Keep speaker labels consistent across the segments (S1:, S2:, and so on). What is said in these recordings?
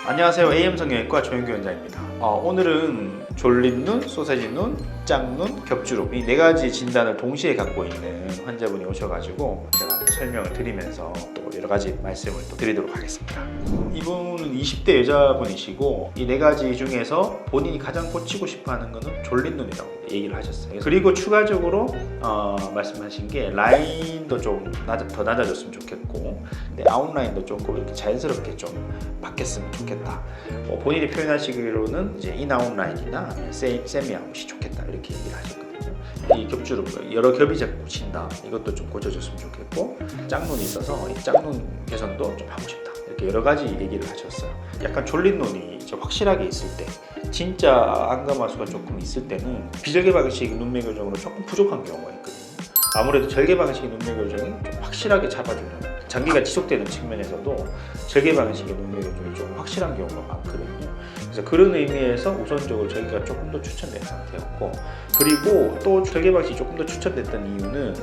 S1: 안녕하세요. AM성형외과 조영규 원장입니다. 오늘은 졸린 눈, 소세지 눈, 짝눈, 겹주름 이 4가지 진단을 동시에 갖고 있는 환자분이 오셔가지고 제가 설명을 드리면서 또 여러 가지 말씀을 또 드리도록 하겠습니다. 이분은 20대 여자분이시고 이 4가지 중에서 본인이 가장 고치고 싶어하는 거는 졸린 눈이라고 얘기를 하셨어요. 그리고 추가적으로 말씀하신 게 라인도 좀 더 낮아졌으면 좋겠고, 근데 아웃라인도 조금 이렇게 자연스럽게 좀 바뀌었으면 좋겠다. 본인이 표현하시기로는 이제 인아웃라인이나 세미 아웃이 좋겠다 이렇게 얘기를 하셨거든요. 이 겹주름 여러 겹이 자꾸 친다. 이것도 좀 고쳐줬으면 좋겠고, 짝눈이 있어서 이 짝눈 개선도 좀 하고 싶다. 이렇게 여러 가지 얘기를 하셨어요. 약간 졸린 눈이 확실하게 있을 때, 진짜 안검하수가 조금 있을 때는 비절개 방식 눈매 교정으로 조금 부족한 경우가 있거든요. 아무래도 절개 방식의 눈매 교정이 좀 확실하게 잡아주는, 장기가 지속되는 측면에서도 절개 방식의 눈매 교정이 좀 확실한 경우가 많거든요. 그래서 그런 의미에서 우선적으로 저희가 조금 더 추천된 상태였고, 그리고 또 절개 방식이 조금 더 추천됐던 이유는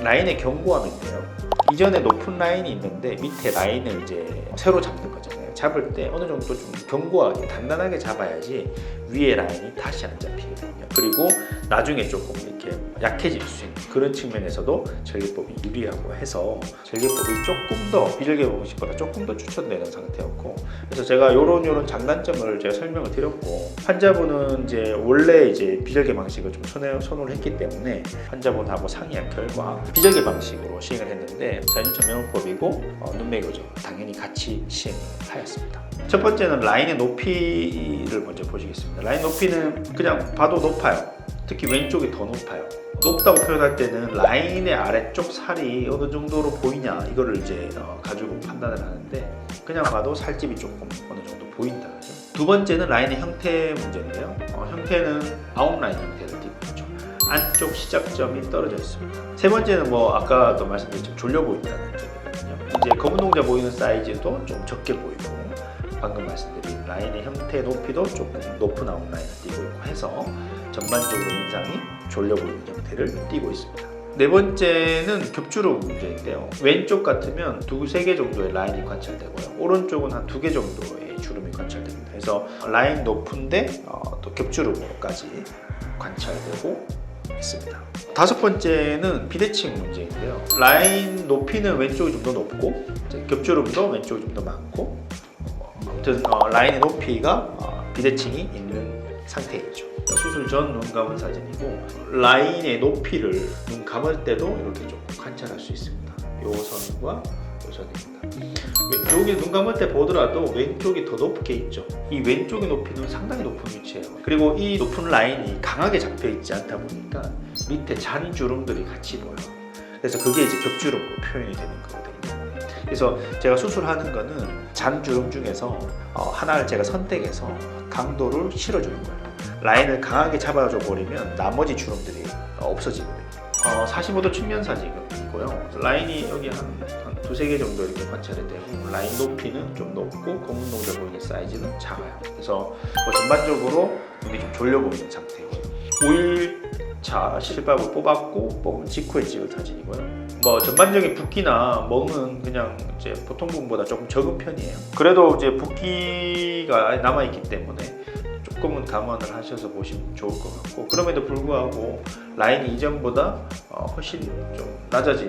S1: 라인의 견고함인데요. 이전에 높은 라인이 있는데 밑에 라인을 이제 새로 잡는 거잖아요. 잡을 때 어느 정도 좀 견고하게 단단하게 잡아야지 위에 라인이 다시 안 잡히거든요. 그리고 나중에 조금 이렇게 약해질 수 있는 그런 측면에서도 절개법이 유리하고 해서 절개법이 조금 더 비절개 방식보다 조금 더 추천되는 상태였고, 그래서 제가 요런 장단점을 제가 설명을 드렸고, 환자분은 이제 원래 이제 비절개 방식을 좀 선호를 했기 때문에 환자분하고 상의한 결과 비절개 방식으로 시행을 했는데 자연유착 명호법이고 눈매 교정 당연히 같이 시행하였습니다. 첫 번째는 라인의 높이를 먼저 보시겠습니다. 라인 높이는 그냥 봐도 높아요. 특히 왼쪽이 더 높아요. 높다고 표현할 때는 라인의 아래쪽 살이 어느 정도로 보이냐 이거를 이제 가지고 판단을 하는데, 그냥 봐도 살집이 조금 어느 정도 보인다. 그죠? 두 번째는 라인의 형태 문제인데요. 형태는 아웃라인 형태를 띠고 있죠. 안쪽 시작점이 떨어져 있습니다. 세 번째는 아까도 말씀드렸지만 졸려 보인다는 점이거든요. 이제 검은 동자 보이는 사이즈도 좀 적게 보이고, 방금 말씀드린 라인의 형태 높이도 조금 높은 아웃라인을 띠고 있고 해서 전반적으로 인상이 졸려 보이는 형태를 띠고 있습니다. 네 번째는 겹주름 문제인데요. 왼쪽 같으면 2-3개 정도의 라인이 관찰되고요. 오른쪽은 한 2개 정도의 주름이 관찰됩니다. 그래서 라인 높은데 또 겹주름으로까지 관찰되고 있습니다. 다섯 번째는 비대칭 문제인데요. 라인 높이는 왼쪽이 좀 더 높고 겹주름도 왼쪽이 좀 더 많고, 아무튼 라인의 높이가 비대칭이 있는 상태이죠. 수술 전 눈 감은 사진이고, 라인의 높이를 눈 감을 때도 이렇게 조금 관찰할 수 있습니다. 요 선과 요 선입니다. 여기 눈 감을 때 보더라도 왼쪽이 더 높게 있죠. 이 왼쪽의 높이는 상당히 높은 위치예요. 그리고 이 높은 라인이 강하게 잡혀 있지 않다 보니까 밑에 잔 주름들이 같이 보여요. 그래서 그게 이제 겹주름으로 표현이 되는 거거든요. 그래서 제가 수술하는 거는 잔 주름 중에서 하나를 제가 선택해서 강도를 실어주는 거예요. 라인을 강하게 잡아줘 버리면 나머지 주름들이 없어지거든요. 45도 측면 사진이고요. 라인이 여기 한 2-3개 정도 이렇게 관찰이 되고, 라인 높이는 좀 높고 검은 동자 보이는 사이즈는 작아요. 그래서 전반적으로 눈이 좀 졸려 보이는 상태예요. 5일차 실밥을 뽑았고 뽑은 직후에 찍은 사진이고요. 전반적인 붓기나 멍은 그냥 이제 보통 분보다 조금 적은 편이에요. 그래도 이제 붓기가 남아있기 때문에 조금은 감안을 하셔서 보시면 좋을 것 같고, 그럼에도 불구하고 라인이 이전보다 훨씬 좀 낮아진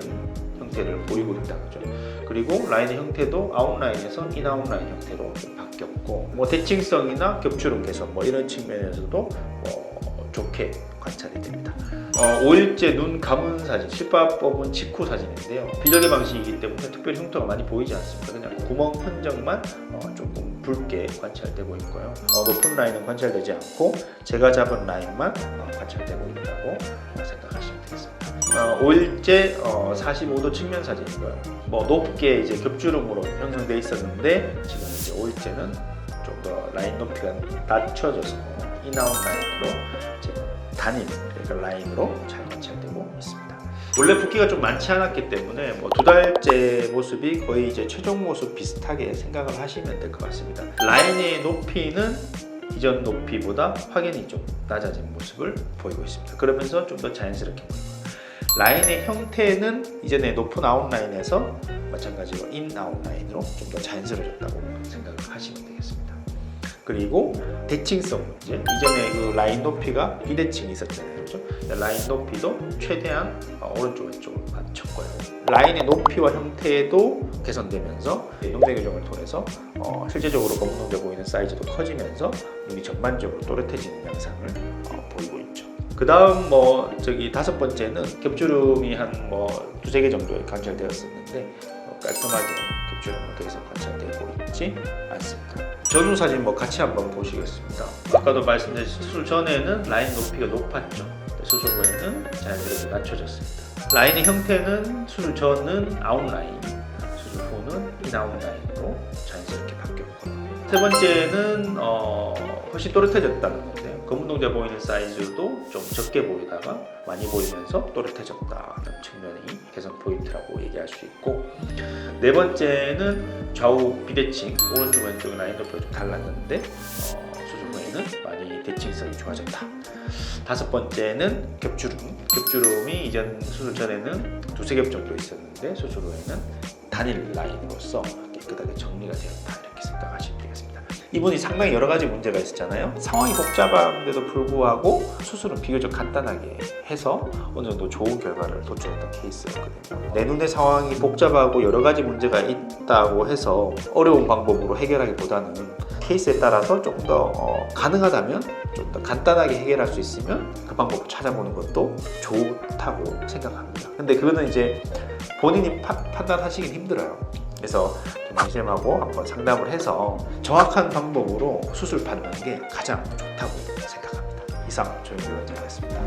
S1: 형태를 보이고 있다. 그죠? 그리고 라인의 형태도 아웃라인에서 인아웃라인 형태로 좀 바뀌었고, 대칭성이나 겹주름 개선 이런 측면에서도 좋게 관찰이 됩니다. 5일째 눈 감은 사진, 실밥 뽑은 직후 사진인데요. 비절개 방식이기 때문에 특별히 흉터가 많이 보이지 않습니다. 그냥 구멍 흔적만 조금 붉게 관찰되고 있고요. 높은 라인은 관찰되지 않고 제가 잡은 라인만 관찰되고 있다고 생각하시면 되겠습니다. 5일째 45도 측면 사진이고요. 높게 이제 겹주름으로 형성되어 있었는데 지금 이제 5일째는 좀 더 라인 높이가 낮춰져서 인아웃 라인으로 단일 라인으로 잘 관찰되고 있습니다. 원래 붓기가 좀 많지 않았기 때문에 2달째 모습이 거의 이제 최종 모습 비슷하게 생각을 하시면 될 것 같습니다. 라인의 높이는 이전 높이보다 확연히 좀 낮아진 모습을 보이고 있습니다. 그러면서 좀 더 자연스럽게 보입니다. 라인의 형태는 이전에 높은 아웃라인에서 마찬가지로 인 아웃라인으로 좀 더 자연스러워졌다고 생각을 하시면 되겠습니다. 그리고 대칭성 문제, 이전에 그 라인 높이가 비대칭이 있었잖아요, 그렇죠? 라인 높이도 최대한 오른쪽 왼쪽으로 맞췄고요. 라인의 높이와 형태도 개선되면서 눈매 교정을 통해서 실제적으로 검은 눈에 보이는 사이즈도 커지면서 눈이 전반적으로 또렷해지는 양상을 보이고 있죠. 그 다음 다섯 번째는 겹주름이 한 두세 개 정도 관찰되었었는데 깔끔하게 겹주름은 더 이상 관찰되고 있지 않습니다. 전후 사진 같이 한번 보시겠습니다. 아까도 말씀드린 수술 전에는 라인 높이가 높았죠. 수술 후에는 자연스럽게 낮춰졌습니다. 라인의 형태는 수술 전은 아웃라인, 수술 후는 인아웃라인으로 자연스럽게 바뀌었고, 세 번째는 훨씬 또렷해졌다는 건데요. 검은 동자 보이는 사이즈도 좀 적게 보이다가 많이 보이면서 또렷해졌다는 측면이 개선 포인트라고 얘기할 수 있고, 네 번째는 좌우 비대칭, 오른쪽 왼쪽 라인 높이가 좀 달랐는데 수술 후에는 많이 대칭성이 좋아졌다. 다섯 번째는 겹주름이 이전 수술 전에는 두세 겹 정도 있었는데 수술 후에는 단일 라인으로서 깨끗하게 정리가 되었다, 이렇게 생각하시면 되겠습니다. 이분이 상당히 여러 가지 문제가 있었잖아요. 상황이 복잡한데도 불구하고 수술은 비교적 간단하게 해서 어느 정도 좋은 결과를 도출했던 케이스였거든요. 내 눈의 상황이 복잡하고 여러 가지 문제가 있다고 해서 어려운 방법으로 해결하기보다는 케이스에 따라서 조금 더 가능하다면 좀 더 간단하게 해결할 수 있으면 그 방법을 찾아보는 것도 좋다고 생각합니다. 근데 그거는 이제 본인이 판단하시긴 힘들어요. 그래서 선생님하고 한번 상담을 해서 정확한 방법으로 수술 받는 게 가장 좋다고 생각합니다. 이상 조영규 원장이었습니다.